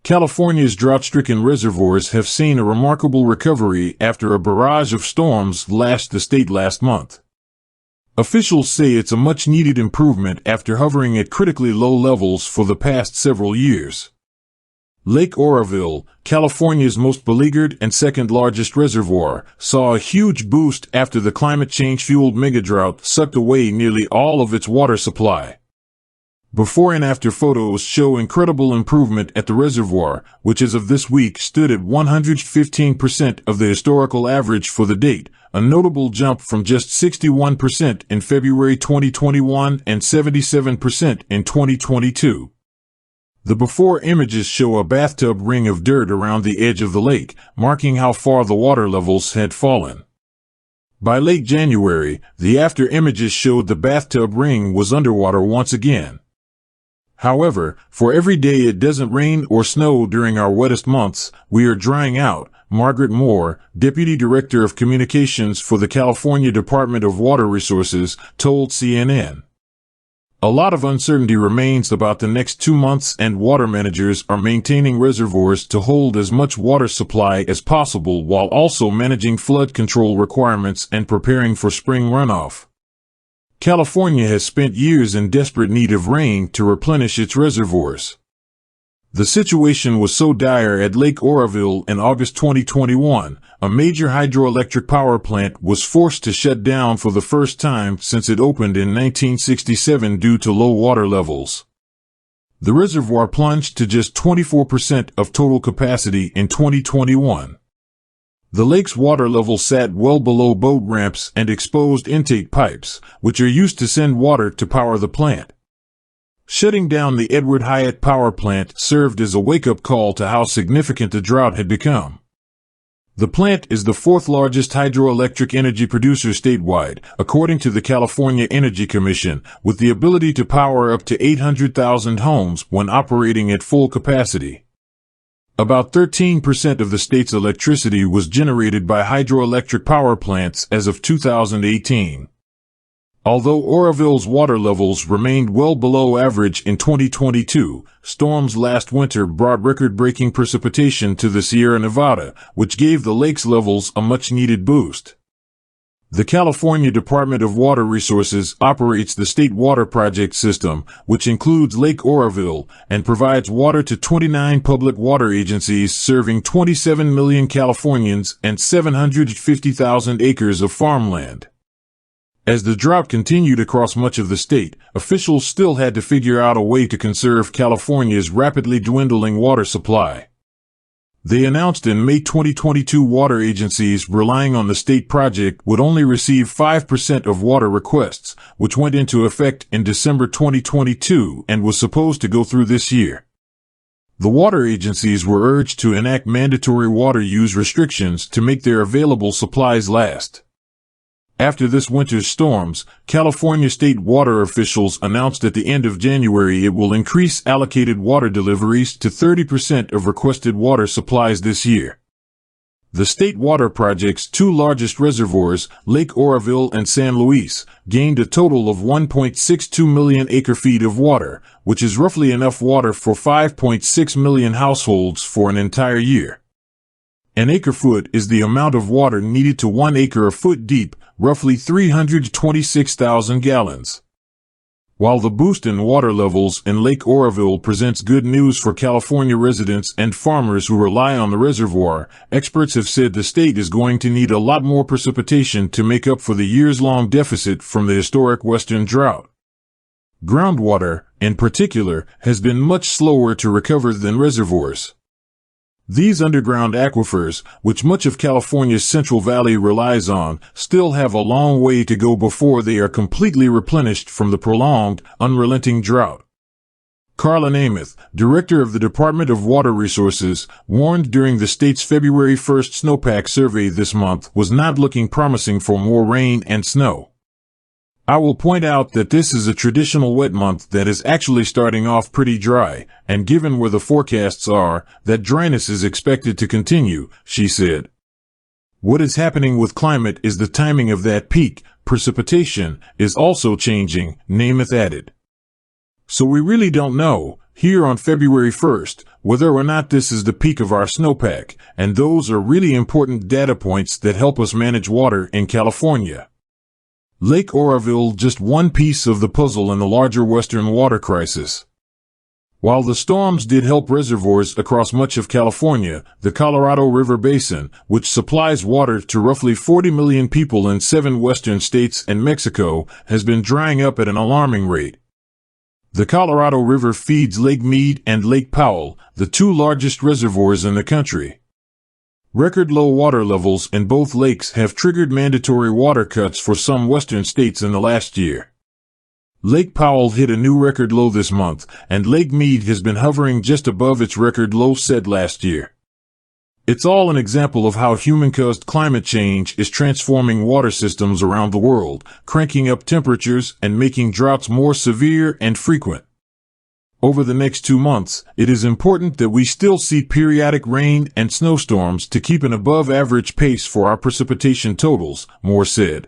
California's drought-stricken reservoirs have seen a remarkable recovery after a barrage of storms lashed the state last month. Officials say it's a much-needed improvement after hovering at critically low levels for the past several years. Lake Oroville, California's most beleaguered and second-largest reservoir, saw a huge boost after the climate change-fueled megadrought sucked away nearly all of its water supply. Before and after photos show incredible improvement at the reservoir, which as of this week stood at 115% of the historical average for the date, a notable jump from just 61% in February 2021 and 77% in 2022. The before images show a bathtub ring of dirt around the edge of the lake, marking how far the water levels had fallen. By late January, the after images showed the bathtub ring was underwater once again. However, for every day it doesn't rain or snow during our wettest months, we are drying out, Margaret Moore, Deputy Director of Communications for the California Department of Water Resources, told CNN. A lot of uncertainty remains about the next 2 months, and water managers are maintaining reservoirs to hold as much water supply as possible while also managing flood control requirements and preparing for spring runoff. California has spent years in desperate need of rain to replenish its reservoirs. The situation was so dire at Lake Oroville in August 2021, a major hydroelectric power plant was forced to shut down for the first time since it opened in 1967 due to low water levels. The reservoir plunged to just 24% of total capacity in 2021. The lake's water level sat well below boat ramps and exposed intake pipes, which are used to send water to power the plant. Shutting down the Edward Hyatt power plant served as a wake-up call to how significant the drought had become. The plant is the fourth largest hydroelectric energy producer statewide, according to the California Energy Commission, with the ability to power up to 800,000 homes when operating at full capacity. About 13% of the state's electricity was generated by hydroelectric power plants as of 2018. Although Oroville's water levels remained well below average in 2022, storms last winter brought record-breaking precipitation to the Sierra Nevada, which gave the lake's levels a much-needed boost. The California Department of Water Resources operates the State Water Project System, which includes Lake Oroville, and provides water to 29 public water agencies serving 27 million Californians and 750,000 acres of farmland. As the drought continued across much of the state, officials still had to figure out a way to conserve California's rapidly dwindling water supply. They announced in May 2022 water agencies relying on the state project would only receive 5% of water requests, which went into effect in December 2022 and was supposed to go through this year. The water agencies were urged to enact mandatory water use restrictions to make their available supplies last. After this winter's storms, California state water officials announced at the end of January it will increase allocated water deliveries to 30% of requested water supplies this year. The state water project's two largest reservoirs, Lake Oroville and San Luis, gained a total of 1.62 million acre-feet of water, which is roughly enough water for 5.6 million households for an entire year. An acre-foot is the amount of water needed to 1 acre a foot deep, roughly 326,000 gallons. While the boost in water levels in Lake Oroville presents good news for California residents and farmers who rely on the reservoir, experts have said the state is going to need a lot more precipitation to make up for the years-long deficit from the historic western drought. Groundwater, in particular, has been much slower to recover than reservoirs. These underground aquifers, which much of California's Central Valley relies on, still have a long way to go before they are completely replenished from the prolonged, unrelenting drought. Carla Namath, director of the Department of Water Resources, warned during the state's February 1st snowpack survey this month was not looking promising for more rain and snow. I will point out that this is a traditional wet month that is actually starting off pretty dry, and given where the forecasts are, that dryness is expected to continue, she said. What is happening with climate is the timing of that peak, precipitation, is also changing, Namath added. So we really don't know, here on February 1st, whether or not this is the peak of our snowpack, and those are really important data points that help us manage water in California. Lake Oroville, just one piece of the puzzle in the larger Western water crisis. While the storms did help reservoirs across much of California, the Colorado River Basin, which supplies water to roughly 40 million people in 7 western states and Mexico, has been drying up at an alarming rate. The Colorado River feeds Lake Mead and Lake Powell, the 2 largest reservoirs in the country. Record low water levels in both lakes have triggered mandatory water cuts for some western states in the last year. Lake Powell hit a new record low this month, and Lake Mead has been hovering just above its record low set last year. It's all an example of how human-caused climate change is transforming water systems around the world, cranking up temperatures and making droughts more severe and frequent. Over the next 2 months, it is important that we still see periodic rain and snowstorms to keep an above-average pace for our precipitation totals, Moore said.